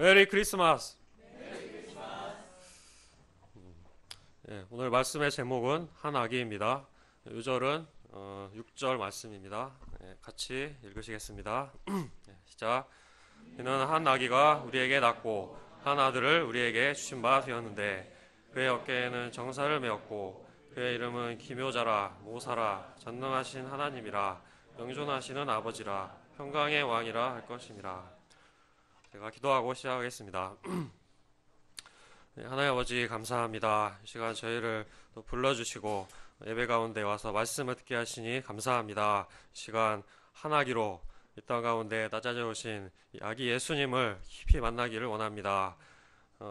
메리 크리스마스. 예, 오늘 말씀의 제목은 한 아기입니다. 요절은 6절 말씀입니다. 예, 같이 읽으시겠습니다. 예, 시작. 이는 한 아기가 우리에게 낳고 한 아들을 우리에게 주신 바 되었는데 그의 어깨에는 정사를 메었고 그의 이름은 기묘자라 모사라 전능하신 하나님이라 영존하시는 아버지라 평강의 왕이라 할 것이니라. 제가 기도하고 시작하겠습니다. 네, 하나님 아버지 감사합니다. 이 시간 저희를 또 불러주시고 예배 가운데 와서 말씀을 듣게 하시니 감사합니다. 이 시간 한 아기로 이 땅 가운데 낮아져 오신 이 아기 예수님을 깊이 만나기를 원합니다.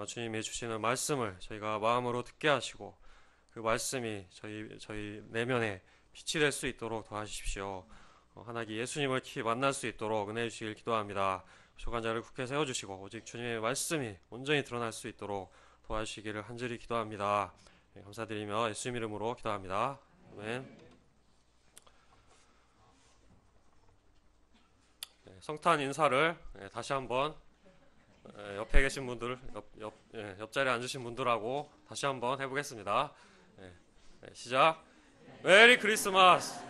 주님이 주시는 말씀을 저희가 마음으로 듣게 하시고 그 말씀이 저희 내면에 빛이 될 수 있도록 도와주십시오. 한 아기 예수님을 깊이 만날 수 있도록 은혜 주시길 기도합니다. 부족한 자를 굳게 세워주시고 오직 주님의 말씀이 온전히 드러날 수 있도록 도와주시기를 간절히 기도합니다. 네, 감사드리며 예수님 이름으로 기도합니다. 아멘. 네, 성탄 인사를 다시 한번 옆에 계신 분들, 옆자리에 앉으신 분들하고 다시 한번 해보겠습니다. 시작. 메리 크리스마스.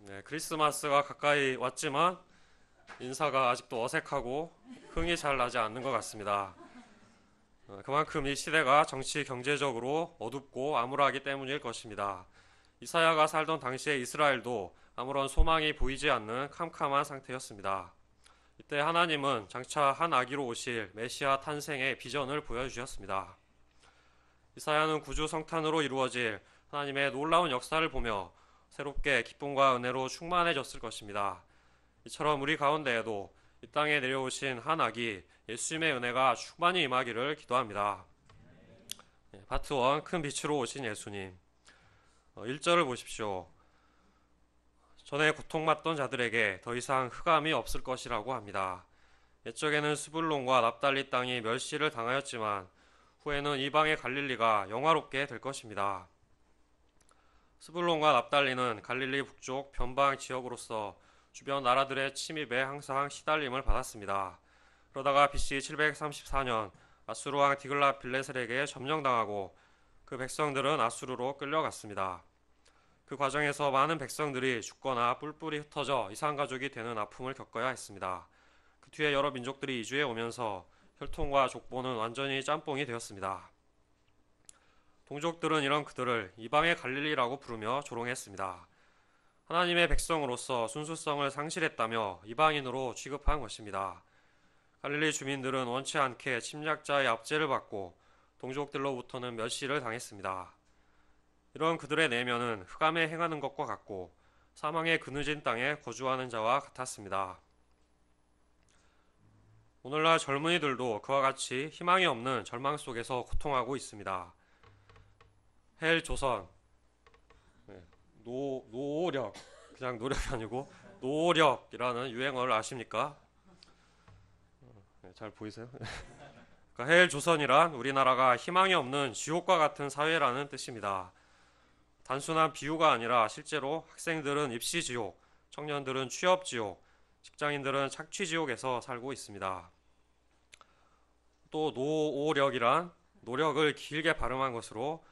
네, 크리스마스가 가까이 왔지만 인사가 아직도 어색하고 흥이 잘 나지 않는 것 같습니다. 그만큼 이 시대가 정치 경제적으로 어둡고 암울하기 때문일 것입니다. 이사야가 살던 당시의 이스라엘도 아무런 소망이 보이지 않는 캄캄한 상태였습니다. 이때 하나님은 장차 한 아기로 오실 메시아 탄생의 비전을 보여주셨습니다. 이사야는 구주 성탄으로 이루어질 하나님의 놀라운 역사를 보며 새롭게 기쁨과 은혜로 충만해졌을 것입니다. 이처럼 우리 가운데에도 이 땅에 내려오신 한 아기 예수님의 은혜가 충만히 임하기를 기도합니다. 파트 1 큰 빛으로 오신 예수님. 1절을 보십시오. 전에 고통받던 자들에게 더 이상 흑암이 없을 것이라고 합니다. 옛적에는 스불론과 납달리 땅이 멸시를 당하였지만 후에는 이방의 갈릴리가 영화롭게 될 것입니다. 스불론과 납달리는 갈릴리 북쪽 변방 지역으로서 주변 나라들의 침입에 항상 시달림을 받았습니다. 그러다가 BC 734년 아수르 왕 디글랏 빌레셀에게 점령당하고 그 백성들은 아수르로 끌려갔습니다. 그 과정에서 많은 백성들이 죽거나 뿔뿔이 흩어져 이산가족이 되는 아픔을 겪어야 했습니다. 그 뒤에 여러 민족들이 이주해 오면서 혈통과 족보는 완전히 짬뽕이 되었습니다. 동족들은 이런 그들을 이방의 갈릴리라고 부르며 조롱했습니다. 하나님의 백성으로서 순수성을 상실했다며 이방인으로 취급한 것입니다. 갈릴리 주민들은 원치 않게 침략자의 압제를 받고 동족들로부터는 멸시를 당했습니다. 이런 그들의 내면은 흑암에 행하는 것과 같고 사망의 그늘진 땅에 거주하는 자와 같았습니다. 오늘날 젊은이들도 그와 같이 희망이 없는 절망 속에서 고통하고 있습니다. 헬 조선, 노력, 그냥 노력이 아니고 노력이라는 유행어를 아십니까? 잘 보이세요? 그러니까 헬 조선이란 우리나라가 희망이 없는 지옥과 같은 사회라는 뜻입니다. 단순한 비유가 아니라 실제로 학생들은 입시지옥, 청년들은 취업지옥, 직장인들은 착취지옥에서 살고 있습니다. 또 노오력이란 노력을 길게 발음한 것으로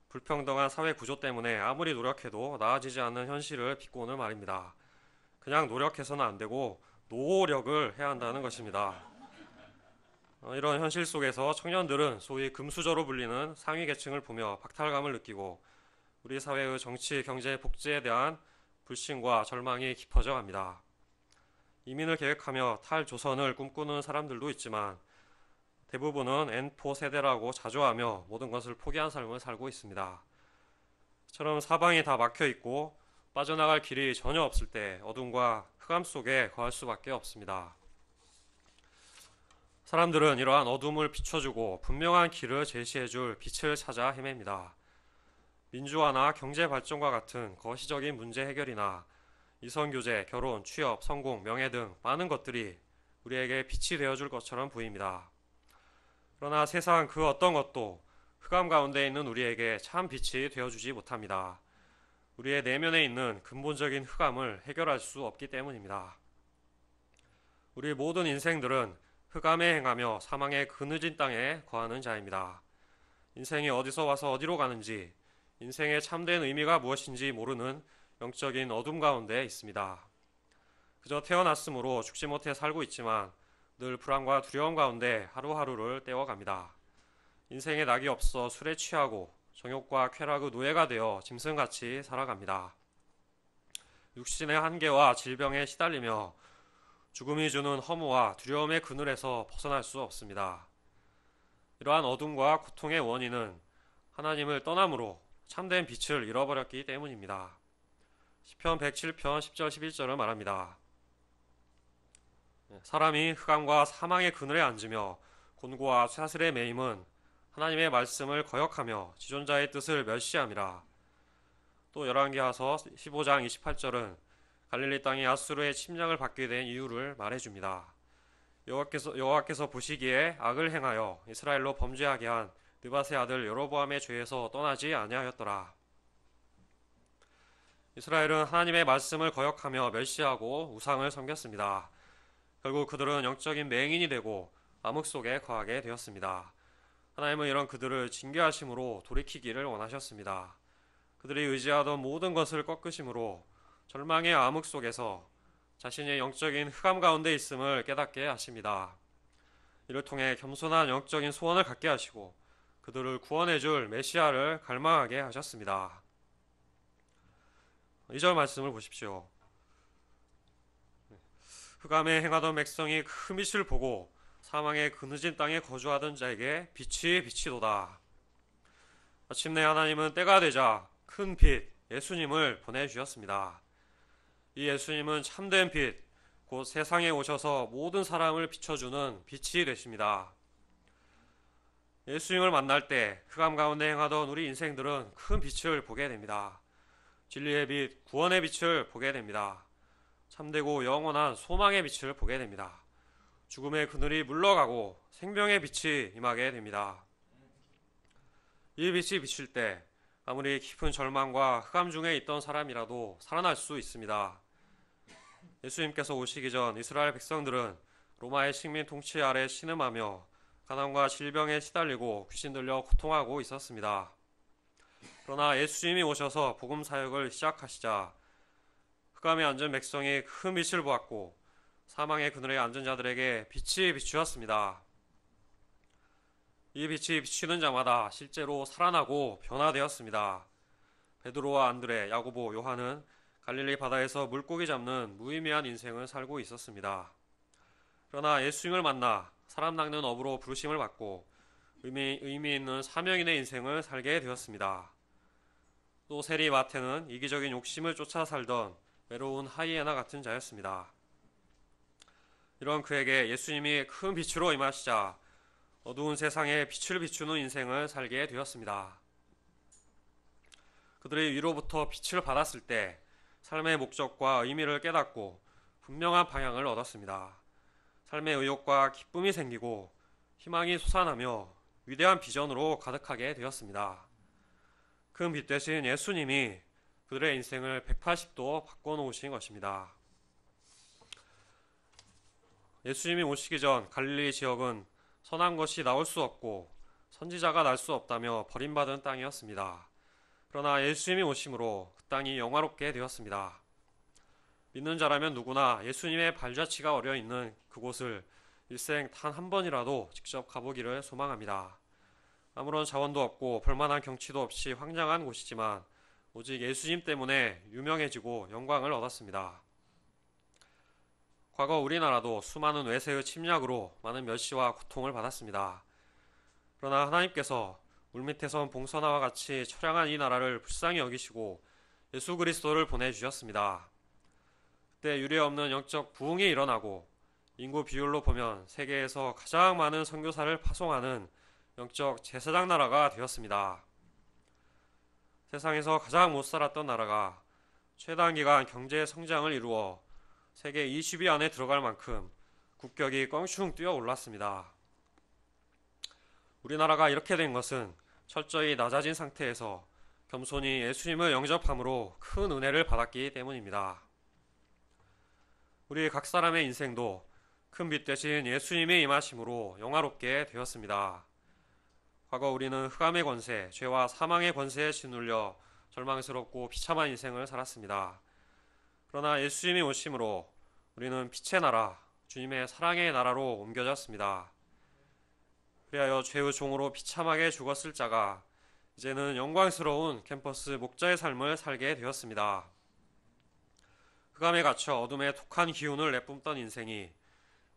불평등한 사회 구조 때문에 아무리 노력해도 나아지지 않는 현실을 비꼬는 말입니다. 그냥 노력해서는 안 되고 노력을 해야 한다는 것입니다. 이런 현실 속에서 청년들은 소위 금수저로 불리는 상위 계층을 보며 박탈감을 느끼고 우리 사회의 정치, 경제, 복지에 대한 불신과 절망이 깊어져 갑니다. 이민을 계획하며 탈조선을 꿈꾸는 사람들도 있지만 대부분은 N4 세대라고 자조하며 모든 것을 포기한 삶을 살고 있습니다. 이처럼 사방이 다 막혀 있고 빠져나갈 길이 전혀 없을 때 어둠과 흑암 속에 거할 수밖에 없습니다. 사람들은 이러한 어둠을 비춰주고 분명한 길을 제시해줄 빛을 찾아 헤맵니다. 민주화나 경제 발전과 같은 거시적인 문제 해결이나 이성교제, 결혼, 취업, 성공, 명예 등 많은 것들이 우리에게 빛이 되어줄 것처럼 보입니다. 그러나 세상 그 어떤 것도 흑암 가운데 있는 우리에게 참 빛이 되어주지 못합니다. 우리의 내면에 있는 근본적인 흑암을 해결할 수 없기 때문입니다. 우리 모든 인생들은 흑암에 행하며 사망의 그늘진 땅에 거하는 자입니다. 인생이 어디서 와서 어디로 가는지, 인생의 참된 의미가 무엇인지 모르는 영적인 어둠 가운데 있습니다. 그저 태어났으므로 죽지 못해 살고 있지만 늘 불안과 두려움 가운데 하루하루를 때워갑니다. 인생에 낙이 없어 술에 취하고 정욕과 쾌락의 노예가 되어 짐승같이 살아갑니다. 육신의 한계와 질병에 시달리며 죽음이 주는 허무와 두려움의 그늘에서 벗어날 수 없습니다. 이러한 어둠과 고통의 원인은 하나님을 떠남으로 참된 빛을 잃어버렸기 때문입니다. 시편 107편 10절 11절을 말합니다. 사람이 흑암과 사망의 그늘에 앉으며 곤고와 쇠사슬에 매임은 하나님의 말씀을 거역하며 지존자의 뜻을 멸시함이라. 또 열왕기하서 15장 28절은 갈릴리 땅이 아수르의 침략을 받게 된 이유를 말해줍니다. 여호와께서 보시기에 악을 행하여 이스라엘로 범죄하게 한 느밧의 아들 여로보암의 죄에서 떠나지 아니하였더라. 이스라엘은 하나님의 말씀을 거역하며 멸시하고 우상을 섬겼습니다. 결국 그들은 영적인 맹인이 되고 암흑 속에 거하게 되었습니다. 하나님은 이런 그들을 징계하심으로 돌이키기를 원하셨습니다. 그들이 의지하던 모든 것을 꺾으심으로 절망의 암흑 속에서 자신의 영적인 흑암 가운데 있음을 깨닫게 하십니다. 이를 통해 겸손한 영적인 소원을 갖게 하시고 그들을 구원해줄 메시아를 갈망하게 하셨습니다. 2절 말씀을 보십시오. 흑암에 행하던 백성이 큰 빛을 보고 사망의 그늘진 땅에 거주하던 자에게 빛이 비치도다. 마침내 하나님은 때가 되자 큰 빛 예수님을 보내주셨습니다. 이 예수님은 참된 빛, 곧 세상에 오셔서 모든 사람을 비춰주는 빛이 되십니다. 예수님을 만날 때 흑암 가운데 행하던 우리 인생들은 큰 빛을 보게 됩니다. 진리의 빛, 구원의 빛을 보게 됩니다. 참되고 영원한 소망의 빛을 보게 됩니다. 죽음의 그늘이 물러가고 생명의 빛이 임하게 됩니다. 이 빛이 비칠 때 아무리 깊은 절망과 흑암 중에 있던 사람이라도 살아날 수 있습니다. 예수님께서 오시기 전 이스라엘 백성들은 로마의 식민 통치 아래 신음하며 가난과 질병에 시달리고 귀신 들려 고통하고 있었습니다. 그러나 예수님이 오셔서 복음 사역을 시작하시자 흑암에 앉은 백성이 큰 빛을 보았고 사망의 그늘에 앉은 자들에게 빛이 비추었습니다. 이 빛이 비추는 자마다 실제로 살아나고 변화되었습니다. 베드로와 안드레, 야고보, 요한은 갈릴리 바다에서 물고기 잡는 무의미한 인생을 살고 있었습니다. 그러나 예수님을 만나 사람 낚는 업으로 부르심을 받고 의미 있는 사명인의 인생을 살게 되었습니다. 또 세리 마태는 이기적인 욕심을 쫓아 살던 외로운 하이에나 같은 자였습니다. 이런 그에게 예수님이 큰 빛으로 임하시자 어두운 세상에 빛을 비추는 인생을 살게 되었습니다. 그들의 위로부터 빛을 받았을 때 삶의 목적과 의미를 깨닫고 분명한 방향을 얻었습니다. 삶의 의욕과 기쁨이 생기고 희망이 솟아나며 위대한 비전으로 가득하게 되었습니다. 큰 빛 대신 예수님이 그들의 인생을 180도 바꿔놓으신 것입니다. 예수님이 오시기 전 갈릴리 지역은 선한 것이 나올 수 없고 선지자가 날 수 없다며 버림받은 땅이었습니다. 그러나 예수님이 오심으로 그 땅이 영화롭게 되었습니다. 믿는 자라면 누구나 예수님의 발자취가 어려 있는 그곳을 일생 단 한 번이라도 직접 가보기를 소망합니다. 아무런 자원도 없고 볼만한 경치도 없이 황량한 곳이지만 오직 예수님 때문에 유명해지고 영광을 얻었습니다. 과거 우리나라도 수많은 외세의 침략으로 많은 멸시와 고통을 받았습니다. 그러나 하나님께서 물밑에선 봉선화와 같이 처량한 이 나라를 불쌍히 여기시고 예수 그리스도를 보내주셨습니다. 그때 유례없는 영적 부흥이 일어나고 인구 비율로 보면 세계에서 가장 많은 선교사를 파송하는 영적 제사장 나라가 되었습니다. 세상에서 가장 못 살았던 나라가 최단기간 경제 성장을 이루어 세계 20위 안에 들어갈 만큼 국격이 껑충 뛰어 올랐습니다. 우리나라가 이렇게 된 것은 철저히 낮아진 상태에서 겸손히 예수님을 영접함으로 큰 은혜를 받았기 때문입니다. 우리 각 사람의 인생도 큰 빛 대신 예수님의 임하심으로 영화롭게 되었습니다. 과거 우리는 흑암의 권세, 죄와 사망의 권세에 짓눌려 절망스럽고 비참한 인생을 살았습니다. 그러나 예수님이 오심으로 우리는 빛의 나라, 주님의 사랑의 나라로 옮겨졌습니다. 그리하여 죄의 종으로 비참하게 죽었을 자가 이제는 영광스러운 캠퍼스 목자의 삶을 살게 되었습니다. 흑암에 갇혀 어둠의 독한 기운을 내뿜던 인생이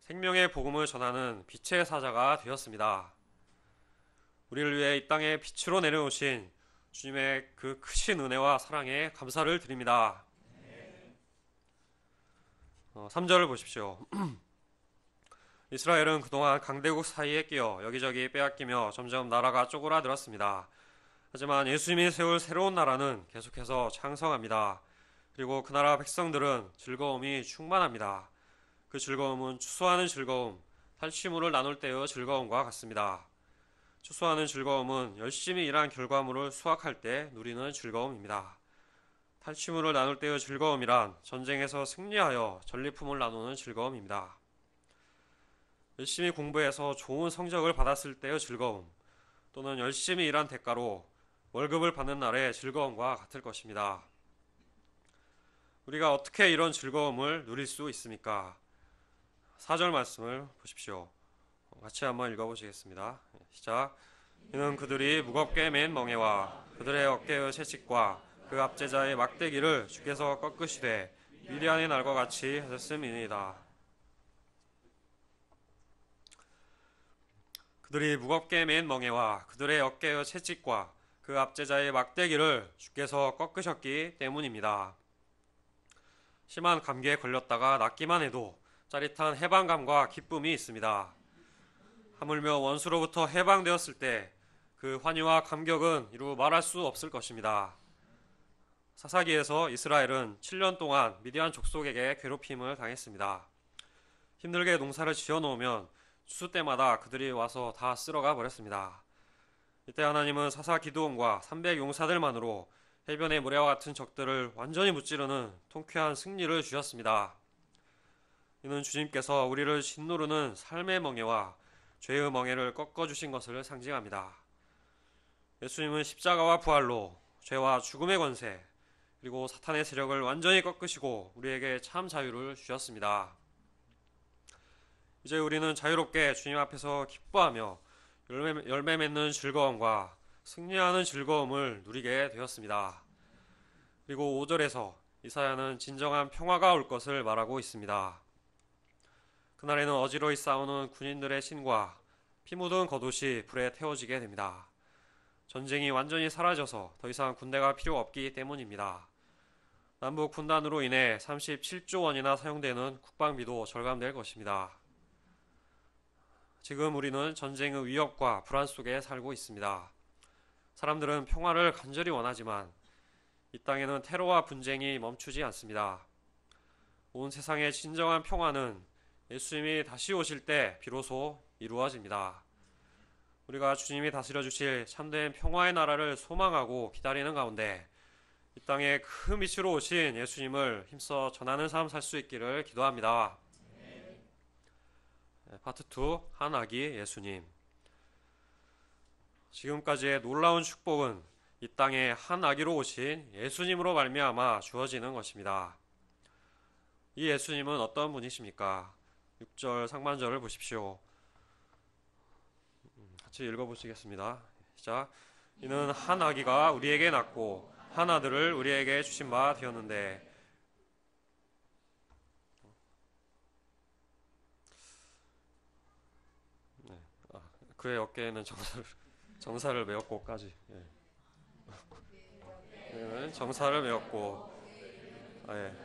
생명의 복음을 전하는 빛의 사자가 되었습니다. 우리를 위해 이 땅에 빛으로 내려오신 주님의 그 크신 은혜와 사랑에 감사를 드립니다. 3절을 보십시오. 이스라엘은 그동안 강대국 사이에 끼어 여기저기 빼앗기며 점점 나라가 쪼그라들었습니다. 하지만 예수님이 세울 새로운 나라는 계속해서 창성합니다. 그리고 그 나라 백성들은 즐거움이 충만합니다. 그 즐거움은 추수하는 즐거움, 탈취물을 나눌 때의 즐거움과 같습니다. 추수하는 즐거움은 열심히 일한 결과물을 수확할 때 누리는 즐거움입니다. 탈취물을 나눌 때의 즐거움이란 전쟁에서 승리하여 전리품을 나누는 즐거움입니다. 열심히 공부해서 좋은 성적을 받았을 때의 즐거움, 또는 열심히 일한 대가로 월급을 받는 날의 즐거움과 같을 것입니다. 우리가 어떻게 이런 즐거움을 누릴 수 있습니까? 4절 말씀을 보십시오. 같이 한번 읽어보시겠습니다. 시작. 이는 그들이 무겁게 맨 멍에와 그들의 어깨의 채찍과 그 압제자의 막대기를 주께서 꺾으시되 미디안의 날과 같이 하셨음이니이다. 그들이 무겁게 맨 멍에와 그들의 어깨의 채찍과 그 압제자의 막대기를 주께서 꺾으셨기 때문입니다. 심한 감기에 걸렸다가 낫기만 해도 짜릿한 해방감과 기쁨이 있습니다. 하물며 원수로부터 해방되었을 때 그 환희와 감격은 이루 말할 수 없을 것입니다. 사사기에서 이스라엘은 7년 동안 미디안 족속에게 괴롭힘을 당했습니다. 힘들게 농사를 지어놓으면 추수 때마다 그들이 와서 다 쓸어가 버렸습니다. 이때 하나님은 사사 기드온과 300 용사들만으로 해변의 모래와 같은 적들을 완전히 무찌르는 통쾌한 승리를 주셨습니다. 이는 주님께서 우리를 짓누르는 삶의 멍에와 죄의 멍에를 꺾어주신 것을 상징합니다. 예수님은 십자가와 부활로 죄와 죽음의 권세 그리고 사탄의 세력을 완전히 꺾으시고 우리에게 참 자유를 주셨습니다. 이제 우리는 자유롭게 주님 앞에서 기뻐하며 열매 맺는 즐거움과 승리하는 즐거움을 누리게 되었습니다. 그리고 5절에서 이사야는 진정한 평화가 올 것을 말하고 있습니다. 그날에는 어지러이 싸우는 군인들의 신과 피 묻은 겉옷이 불에 태워지게 됩니다. 전쟁이 완전히 사라져서 더 이상 군대가 필요 없기 때문입니다. 남북 분단으로 인해 37조 원이나 사용되는 국방비도 절감될 것입니다. 지금 우리는 전쟁의 위협과 불안 속에 살고 있습니다. 사람들은 평화를 간절히 원하지만 이 땅에는 테러와 분쟁이 멈추지 않습니다. 온 세상의 진정한 평화는 예수님이 다시 오실 때 비로소 이루어집니다. 우리가 주님이 다스려 주실 참된 평화의 나라를 소망하고 기다리는 가운데 이 땅에 큰 빛으로 오신 예수님을 힘써 전하는 삶 살 수 있기를 기도합니다. 파트 2 한 아기 예수님. 지금까지의 놀라운 축복은 이 땅에 한 아기로 오신 예수님으로 말미암아 주어지는 것입니다. 이 예수님은 어떤 분이십니까? 6절 상반절을 보십시오. 같이 읽어보시겠습니다. 시작. 이는 한 아기가 우리에게 낳고 한 아들을 우리에게 주신 바 되었는데 그의 어깨에는 정사를 메었고까지. 정사를 메었고. 네.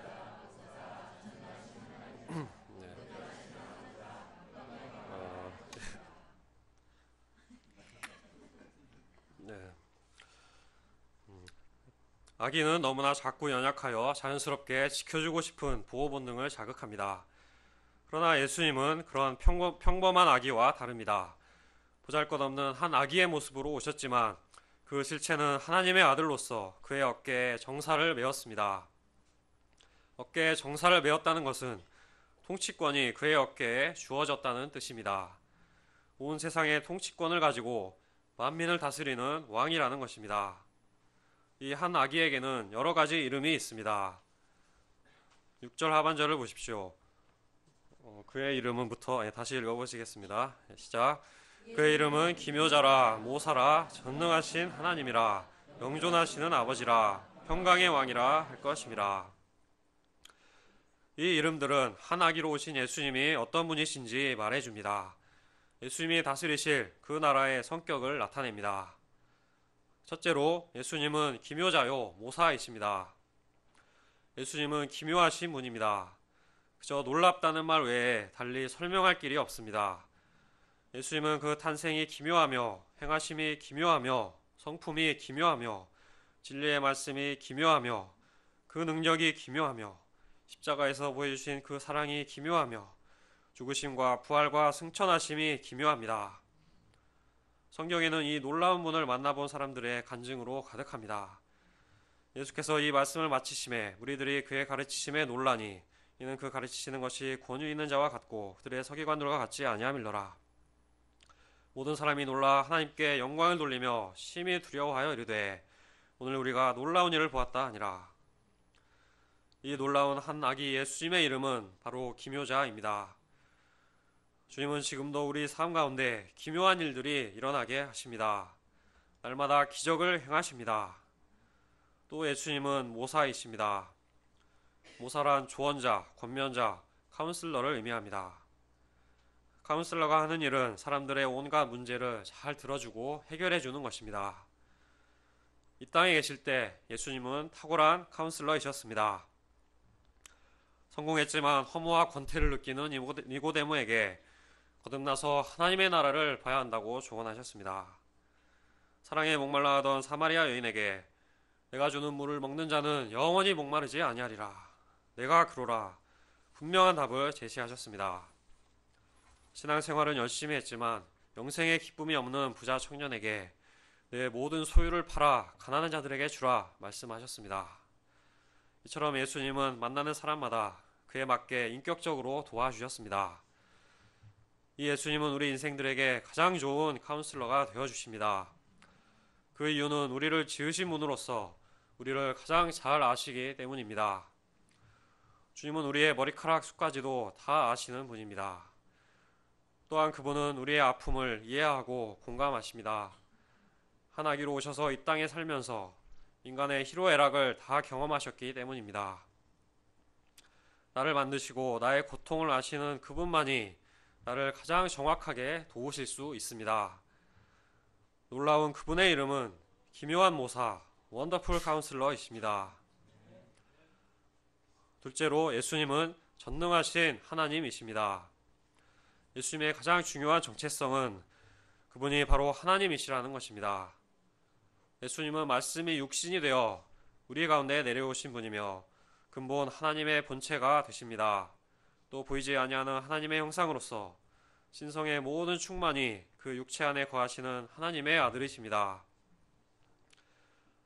네. 아기는 너무나 작고 연약하여 자연스럽게 지켜주고 싶은 보호 본능을 자극합니다. 그러나 예수님은 그런 평범한 아기와 다릅니다. 보잘것없는 한 아기의 모습으로 오셨지만 그 실체는 하나님의 아들로서 그의 어깨에 정사를 메었습니다. 어깨에 정사를 메었다는 것은 통치권이 그의 어깨에 주어졌다는 뜻입니다. 온 세상의 통치권을 가지고 만민을 다스리는 왕이라는 것입니다. 이 한 아기에게는 여러 가지 이름이 있습니다. 6절 하반절을 보십시오. 그의 이름은부터 다시 읽어보시겠습니다. 시작. 그의 이름은 기묘자라, 모사라, 전능하신 하나님이라, 영존하시는 아버지라, 평강의 왕이라 할 것임이라. 이 이름들은 한 아기로 오신 예수님이 어떤 분이신지 말해줍니다. 예수님이 다스리실 그 나라의 성격을 나타냅니다. 첫째로 예수님은 기묘자요 모사이십니다. 예수님은 기묘하신 분입니다. 그저 놀랍다는 말 외에 달리 설명할 길이 없습니다. 예수님은 그 탄생이 기묘하며 행하심이 기묘하며 성품이 기묘하며 진리의 말씀이 기묘하며 그 능력이 기묘하며 십자가에서 보여주신 그 사랑이 기묘하며 죽으심과 부활과 승천하심이 기묘합니다. 성경에는 이 놀라운 분을 만나본 사람들의 간증으로 가득합니다. 예수께서 이 말씀을 마치심에 무리들이 그의 가르치심에 놀라니 이는 그 가르치시는 것이 권위 있는 자와 같고 그들의 서기관들과 같지 아니함일러라. 모든 사람이 놀라 하나님께 영광을 돌리며 심히 두려워하여 이르되 오늘 우리가 놀라운 일을 보았다 하니라. 이 놀라운 한 아기 예수님의 이름은 바로 기묘자입니다. 주님은 지금도 우리 삶 가운데 기묘한 일들이 일어나게 하십니다. 날마다 기적을 행하십니다. 또 예수님은 모사이십니다. 모사란 조언자, 권면자, 카운슬러를 의미합니다. 카운슬러가 하는 일은 사람들의 온갖 문제를 잘 들어주고 해결해 주는 것입니다. 이 땅에 계실 때 예수님은 탁월한 카운슬러이셨습니다. 성공했지만 허무와 권태를 느끼는 니고데모에게 거듭나서 하나님의 나라를 봐야 한다고 조언하셨습니다. 사랑에 목말라 하던 사마리아 여인에게 내가 주는 물을 먹는 자는 영원히 목마르지 아니하리라. 내가 그로라. 분명한 답을 제시하셨습니다. 신앙생활은 열심히 했지만 영생의 기쁨이 없는 부자 청년에게 내 모든 소유를 팔아 가난한 자들에게 주라 말씀하셨습니다. 이처럼 예수님은 만나는 사람마다 그에 맞게 인격적으로 도와주셨습니다. 이 예수님은 우리 인생들에게 가장 좋은 카운슬러가 되어주십니다. 그 이유는 우리를 지으신 분으로서 우리를 가장 잘 아시기 때문입니다. 주님은 우리의 머리카락 숱까지도 다 아시는 분입니다. 또한 그분은 우리의 아픔을 이해하고 공감하십니다. 한 아기로 오셔서 이 땅에 살면서 인간의 희로애락을 다 경험하셨기 때문입니다. 나를 만드시고 나의 고통을 아시는 그분만이 나를 가장 정확하게 도우실 수 있습니다. 놀라운 그분의 이름은 기묘한 모사, 원더풀 카운슬러이십니다. 둘째로 예수님은 전능하신 하나님이십니다. 예수님의 가장 중요한 정체성은 그분이 바로 하나님이시라는 것입니다. 예수님은 말씀이 육신이 되어 우리 가운데 내려오신 분이며 근본 하나님의 본체가 되십니다. 또 보이지 아니하는 하나님의 형상으로서 신성의 모든 충만이 그 육체 안에 거하시는 하나님의 아들이십니다.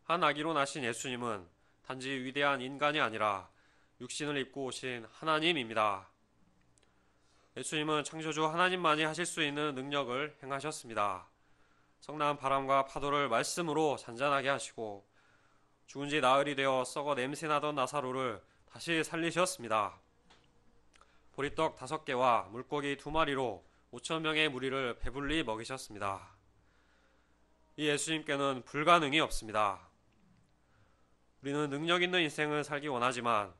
한 아기로 나신 예수님은 단지 위대한 인간이 아니라 육신을 입고 오신 하나님입니다. 예수님은 창조주 하나님만이 하실 수 있는 능력을 행하셨습니다. 성난 바람과 파도를 말씀으로 잔잔하게 하시고 죽은 지 나흘이 되어 썩어 냄새나던 나사로를 다시 살리셨습니다. 보리떡 5개와 물고기 2마리로 5,000명의 무리를 배불리 먹이셨습니다. 이 예수님께는 불가능이 없습니다. 우리는 능력 있는 인생을 살기 원하지만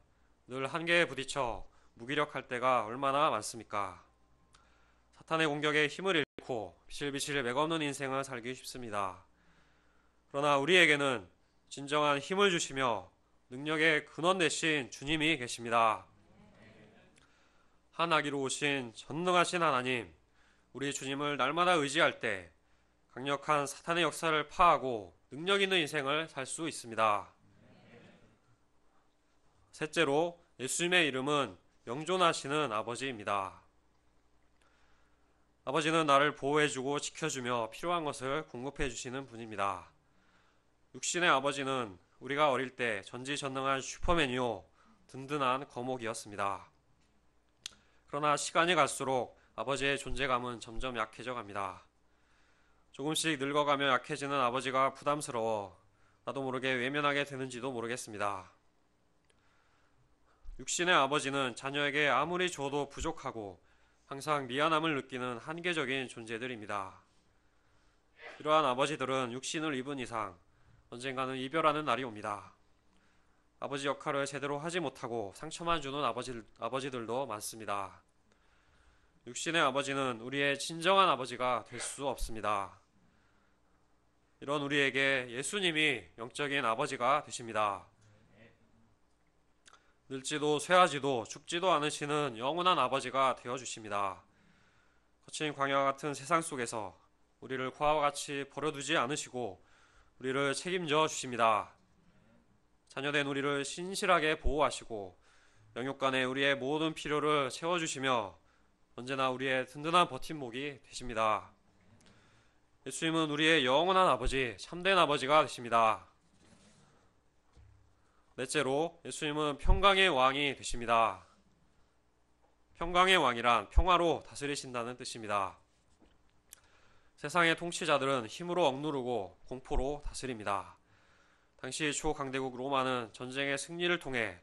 늘 한계에 부딪혀 무기력할 때가 얼마나 많습니까? 사탄의 공격에 힘을 잃고 비실비실 맥없는 인생을 살기 쉽습니다. 그러나 우리에게는 진정한 힘을 주시며 능력의 근원 되신 주님이 계십니다. 한 아기로 오신 전능하신 하나님, 우리 주님을 날마다 의지할 때 강력한 사탄의 역사를 파하고 능력 있는 인생을 살 수 있습니다. 셋째로 예수님의 이름은 영존하시는 아버지입니다. 아버지는 나를 보호해주고 지켜주며 필요한 것을 공급해 주시는 분입니다. 육신의 아버지는 우리가 어릴 때 전지전능한 슈퍼맨이요 든든한 거목이었습니다. 그러나 시간이 갈수록 아버지의 존재감은 점점 약해져 갑니다. 조금씩 늙어가며 약해지는 아버지가 부담스러워 나도 모르게 외면하게 되는지도 모르겠습니다. 육신의 아버지는 자녀에게 아무리 줘도 부족하고 항상 미안함을 느끼는 한계적인 존재들입니다. 이러한 아버지들은 육신을 입은 이상 언젠가는 이별하는 날이 옵니다. 아버지 역할을 제대로 하지 못하고 상처만 주는 아버지들도 많습니다. 육신의 아버지는 우리의 진정한 아버지가 될 수 없습니다. 이런 우리에게 예수님이 영적인 아버지가 되십니다. 늙지도 쇠하지도 죽지도 않으시는 영원한 아버지가 되어주십니다. 거친 광야와 같은 세상 속에서 우리를 과와 같이 버려두지 않으시고 우리를 책임져 주십니다. 자녀된 우리를 신실하게 보호하시고 영육간에 우리의 모든 필요를 채워주시며 언제나 우리의 든든한 버팀목이 되십니다. 예수님은 우리의 영원한 아버지, 참된 아버지가 되십니다. 넷째로 예수님은 평강의 왕이 되십니다. 평강의 왕이란 평화로 다스리신다는 뜻입니다. 세상의 통치자들은 힘으로 억누르고 공포로 다스립니다. 당시 초강대국 로마는 전쟁의 승리를 통해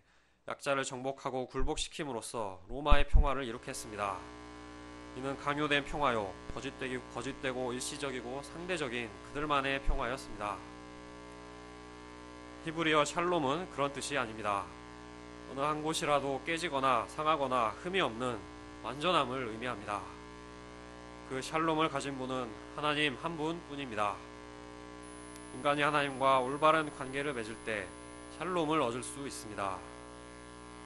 약자를 정복하고 굴복시킴으로써 로마의 평화를 이룩했습니다. 이는 강요된 평화요, 거짓되고 일시적이고 상대적인 그들만의 평화였습니다. 히브리어 샬롬은 그런 뜻이 아닙니다. 어느 한 곳이라도 깨지거나 상하거나 흠이 없는 완전함을 의미합니다. 그 샬롬을 가진 분은 하나님 한 분뿐입니다. 인간이 하나님과 올바른 관계를 맺을 때 샬롬을 얻을 수 있습니다.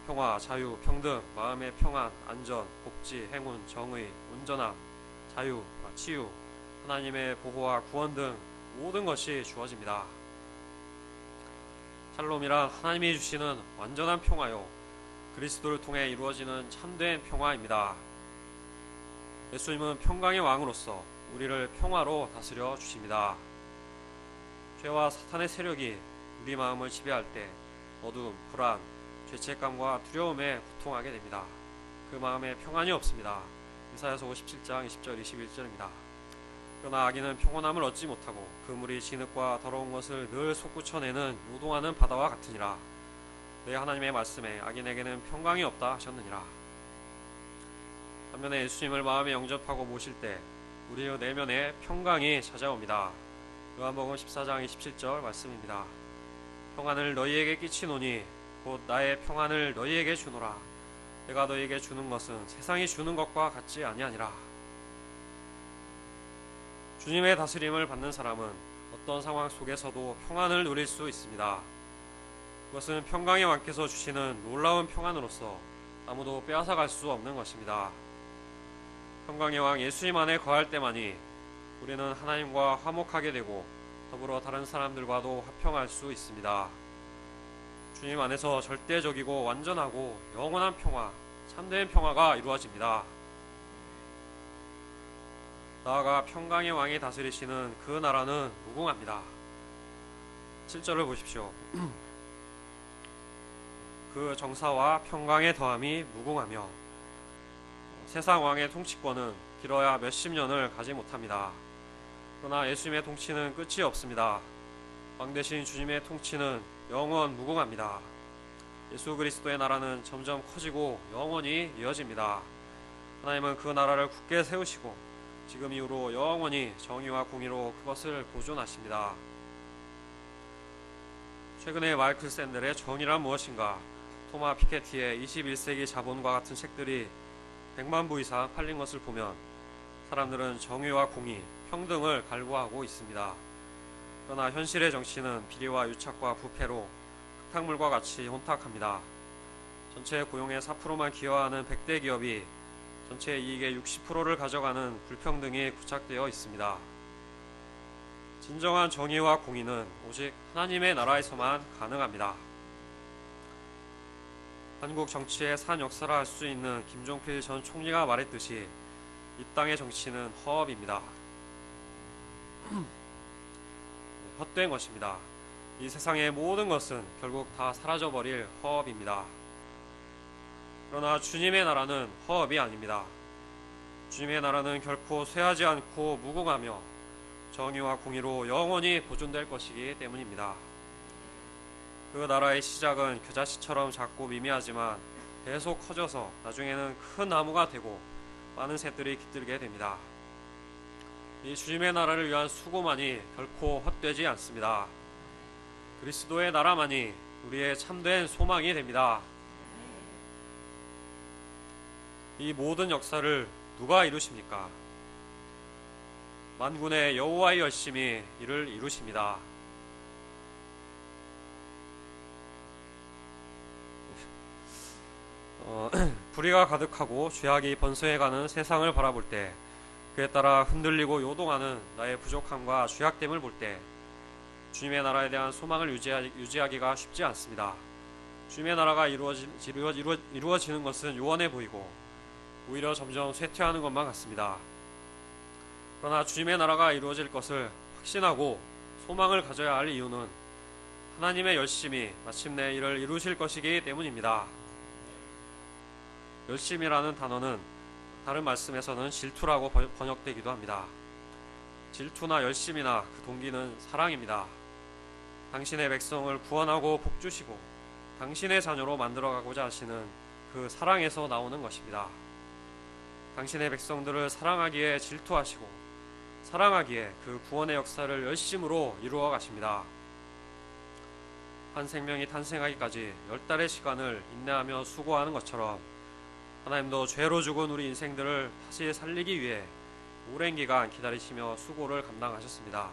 평화, 자유, 평등, 마음의 평안, 안전, 복지, 행운, 정의, 온전함, 자유, 치유, 하나님의 보호와 구원 등 모든 것이 주어집니다. 샬롬이란 하나님이 주시는 완전한 평화요, 그리스도를 통해 이루어지는 참된 평화입니다. 예수님은 평강의 왕으로서 우리를 평화로 다스려 주십니다. 죄와 사탄의 세력이 우리 마음을 지배할 때 어두움, 불안, 죄책감과 두려움에 고통하게 됩니다. 그 마음에 평안이 없습니다. 이사야서 57장 20절 21절입니다. 그러나 악인은 평온함을 얻지 못하고 그물이 진흙과 더러운 것을 늘 솟구쳐내는 요동하는 바다와 같으니라. 내 하나님의 말씀에 악인에게는 평강이 없다 하셨느니라. 반면에 예수님을 마음에 영접하고 모실 때 우리의 내면에 평강이 찾아옵니다. 요한복음 14장 27절 말씀입니다. 평안을 너희에게 끼치노니 곧 나의 평안을 너희에게 주노라. 내가 너희에게 주는 것은 세상이 주는 것과 같지 아니하니라. 주님의 다스림을 받는 사람은 어떤 상황 속에서도 평안을 누릴 수 있습니다. 그것은 평강의 왕께서 주시는 놀라운 평안으로서 아무도 빼앗아갈 수 없는 것입니다. 평강의 왕 예수님 안에 거할 때만이 우리는 하나님과 화목하게 되고 더불어 다른 사람들과도 화평할 수 있습니다. 주님 안에서 절대적이고 완전하고 영원한 평화, 참된 평화가 이루어집니다. 나아가 평강의 왕이 다스리시는 그 나라는 무궁합니다. 7절을 보십시오. 그 정사와 평강의 더함이 무궁하며 세상 왕의 통치권은 길어야 몇십 년을 가지 못합니다. 그러나 예수님의 통치는 끝이 없습니다. 왕 대신 주님의 통치는 영원 무궁합니다. 예수 그리스도의 나라는 점점 커지고 영원히 이어집니다. 하나님은 그 나라를 굳게 세우시고 지금 이후로 영원히 정의와 공의로 그것을 보존하십니다. 최근에 마이클 샌델의 정의란 무엇인가, 토마 피케티의 21세기 자본과 같은 책들이 100만 부 이상 팔린 것을 보면 사람들은 정의와 공의, 평등을 갈구하고 있습니다. 그러나 현실의 정치는 비리와 유착과 부패로 흙탕물과 같이 혼탁합니다. 전체 고용의 4%만 기여하는 100대 기업이 전체 이익의 60%를 가져가는 불평등이 구착되어 있습니다. 진정한 정의와 공의는 오직 하나님의 나라에서만 가능합니다. 한국 정치의 산 역사라 할 수 있는 김종필 전 총리가 말했듯이 이 땅의 정치는 허업입니다. 헛된 것입니다. 이 세상의 모든 것은 결국 다 사라져버릴 허업입니다. 그러나 주님의 나라는 허업이 아닙니다. 주님의 나라는 결코 쇠하지 않고 무궁하며 정의와 공의로 영원히 보존될 것이기 때문입니다. 그 나라의 시작은 겨자씨처럼 작고 미미하지만 계속 커져서 나중에는 큰 나무가 되고 많은 새들이 깃들게 됩니다. 이 주님의 나라를 위한 수고만이 결코 헛되지 않습니다. 그리스도의 나라만이 우리의 참된 소망이 됩니다. 이 모든 역사를 누가 이루십니까? 만군의 여호와의 열심히 이를 이루십니다. 불의가 가득하고 죄악이 번성해가는 세상을 바라볼 때, 그에 따라 흔들리고 요동하는 나의 부족함과 죄악됨을 볼 때 주님의 나라에 대한 소망을 유지하기가 쉽지 않습니다. 주님의 나라가 이루어지는 것은 요원해 보이고 오히려 점점 쇠퇴하는 것만 같습니다. 그러나 주님의 나라가 이루어질 것을 확신하고 소망을 가져야 할 이유는 하나님의 열심히 마침내 이를 이루실 것이기 때문입니다. 열심이라는 단어는 다른 말씀에서는 질투라고 번역되기도 합니다. 질투나 열심이나 그 동기는 사랑입니다. 당신의 백성을 구원하고 복주시고 당신의 자녀로 만들어가고자 하시는 그 사랑에서 나오는 것입니다. 당신의 백성들을 사랑하기에 질투하시고 사랑하기에 그 구원의 역사를 열심으로 이루어 가십니다. 한 생명이 탄생하기까지 10달의 시간을 인내하며 수고하는 것처럼 하나님도 죄로 죽은 우리 인생들을 다시 살리기 위해 오랜 기간 기다리시며 수고를 감당하셨습니다.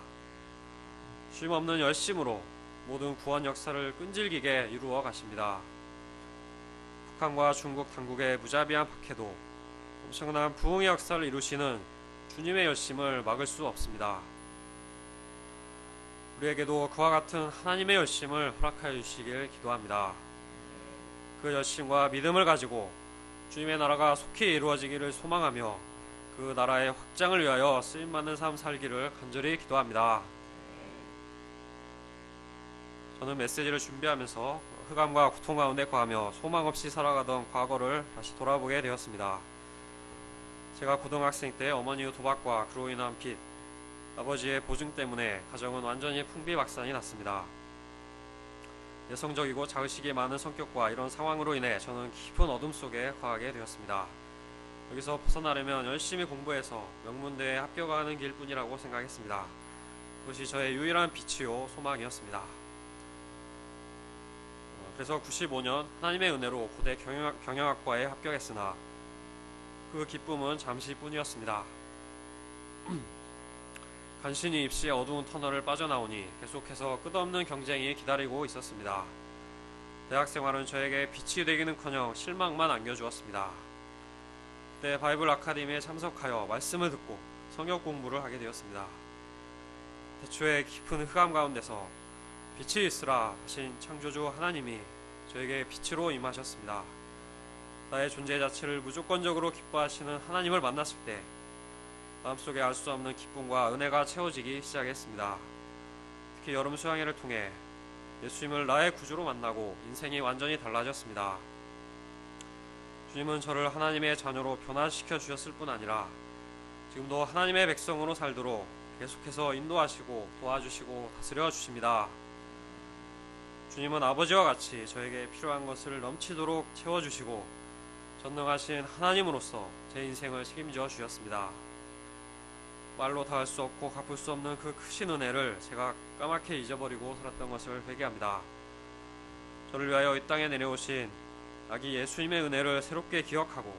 쉼없는 열심으로 모든 구원 역사를 끈질기게 이루어 가십니다. 북한과 중국 당국의 무자비한 박해도 엄청난 부흥의 역사를 이루시는 주님의 열심을 막을 수 없습니다. 우리에게도 그와 같은 하나님의 열심을 허락하여 주시길 기도합니다. 그 열심과 믿음을 가지고 주님의 나라가 속히 이루어지기를 소망하며 그 나라의 확장을 위하여 쓰임받는 삶 살기를 간절히 기도합니다. 저는 메시지를 준비하면서 흑암과 고통 가운데 거하며 소망 없이 살아가던 과거를 다시 돌아보게 되었습니다. 제가 고등학생 때 어머니의 도박과 그로 인한 빚, 아버지의 보증 때문에 가정은 완전히 풍비박산이 났습니다. 내성적이고 자의식이 많은 성격과 이런 상황으로 인해 저는 깊은 어둠 속에 거하게 되었습니다. 여기서 벗어나려면 열심히 공부해서 명문대에 합격하는 길뿐이라고 생각했습니다. 그것이 저의 유일한 빛이요 소망이었습니다. 그래서 95년 하나님의 은혜로 고대 경영학과에 합격했으나 그 기쁨은 잠시뿐이었습니다. 간신히 입시의 어두운 터널을 빠져나오니 계속해서 끝없는 경쟁이 기다리고 있었습니다. 대학 생활은 저에게 빛이 되기는커녕 실망만 안겨주었습니다. 그때 바이블 아카데미에 참석하여 말씀을 듣고 성역 공부를 하게 되었습니다. 대초에 깊은 흑암 가운데서 빛이 있으라 하신 창조주 하나님이 저에게 빛으로 임하셨습니다. 나의 존재 자체를 무조건적으로 기뻐하시는 하나님을 만났을 때 마음속에 알 수 없는 기쁨과 은혜가 채워지기 시작했습니다. 특히 여름 수양회를 통해 예수님을 나의 구주로 만나고 인생이 완전히 달라졌습니다. 주님은 저를 하나님의 자녀로 변화시켜 주셨을 뿐 아니라 지금도 하나님의 백성으로 살도록 계속해서 인도하시고 도와주시고 다스려 주십니다. 주님은 아버지와 같이 저에게 필요한 것을 넘치도록 채워주시고 전능하신 하나님으로서 제 인생을 책임져 주셨습니다. 말로 다 할 수 없고 갚을 수 없는 그 크신 은혜를 제가 까맣게 잊어버리고 살았던 것을 회개합니다. 저를 위하여 이 땅에 내려오신 아기 예수님의 은혜를 새롭게 기억하고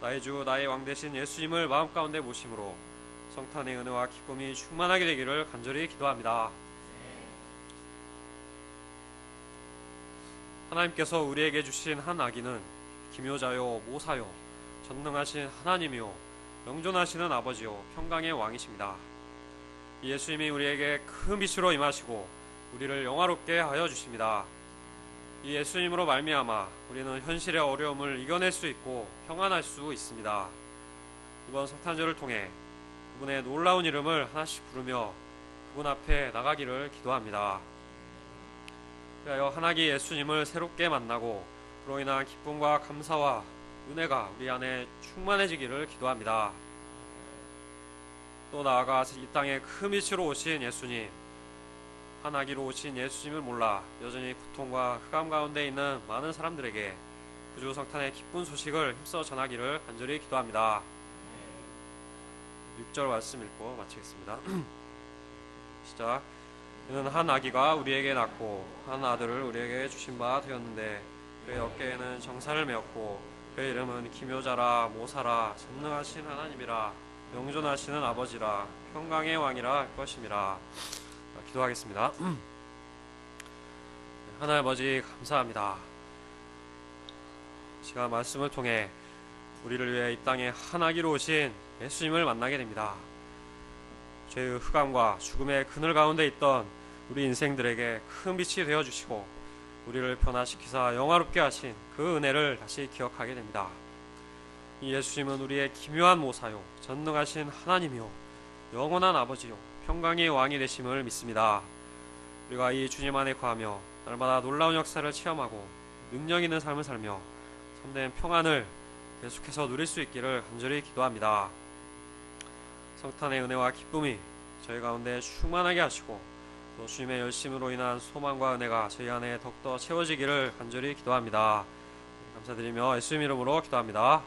나의 주 나의 왕 되신 예수님을 마음 가운데 모심으로 성탄의 은혜와 기쁨이 충만하게 되기를 간절히 기도합니다. 하나님께서 우리에게 주신 한 아기는 기묘자요 모사요 전능하신 하나님이요 영존하시는 아버지요 평강의 왕이십니다. 예수님이 우리에게 큰 빛으로 임하시고 우리를 영화롭게 하여 주십니다. 이 예수님으로 말미암아 우리는 현실의 어려움을 이겨낼 수 있고 평안할 수 있습니다. 이번 성탄절을 통해 그분의 놀라운 이름을 하나씩 부르며 그분 앞에 나가기를 기도합니다. 그리하여 하나님 예수님을 새롭게 만나고 그로 인한 기쁨과 감사와 은혜가 우리 안에 충만해지기를 기도합니다. 또 나아가 이 땅에 큰 빛으로 오신 예수님, 하나기로 오신 예수님을 몰라 여전히 고통과 흑암 가운데 있는 많은 사람들에게 구주 성탄의 기쁜 소식을 힘써 전하기를 간절히 기도합니다. 6절 말씀 읽고 마치겠습니다. 시작. 이는 한 아기가 우리에게 낳고 한 아들을 우리에게 주신 바 되었는데 그의 어깨에는 정사를 메었고 그의 이름은 기묘자라 모사라 전능하신 하나님이라 영존하시는 아버지라 평강의 왕이라 할 것임이라. 기도하겠습니다. 하나님 아버지 감사합니다. 시간 말씀을 통해 우리를 위해 이 땅에 하나기로 오신 예수님을 만나게 됩니다. 죄의 흑암과 죽음의 그늘 가운데 있던 우리 인생들에게 큰 빛이 되어주시고 우리를 변화시키사 영화롭게 하신 그 은혜를 다시 기억하게 됩니다. 이 예수님은 우리의 기묘한 모사요 전능하신 하나님이요 영원한 아버지요 평강의 왕이 되심을 믿습니다. 우리가 이 주님 안에 거하며 날마다 놀라운 역사를 체험하고 능력 있는 삶을 살며 참된 평안을 계속해서 누릴 수 있기를 간절히 기도합니다. 성탄의 은혜와 기쁨이 저희 가운데 충만하게 하시고 또 주님의 열심으로 인한 소망과 은혜가 저희 안에 더욱더 채워지기를 간절히 기도합니다. 감사드리며 예수님 이름으로 기도합니다.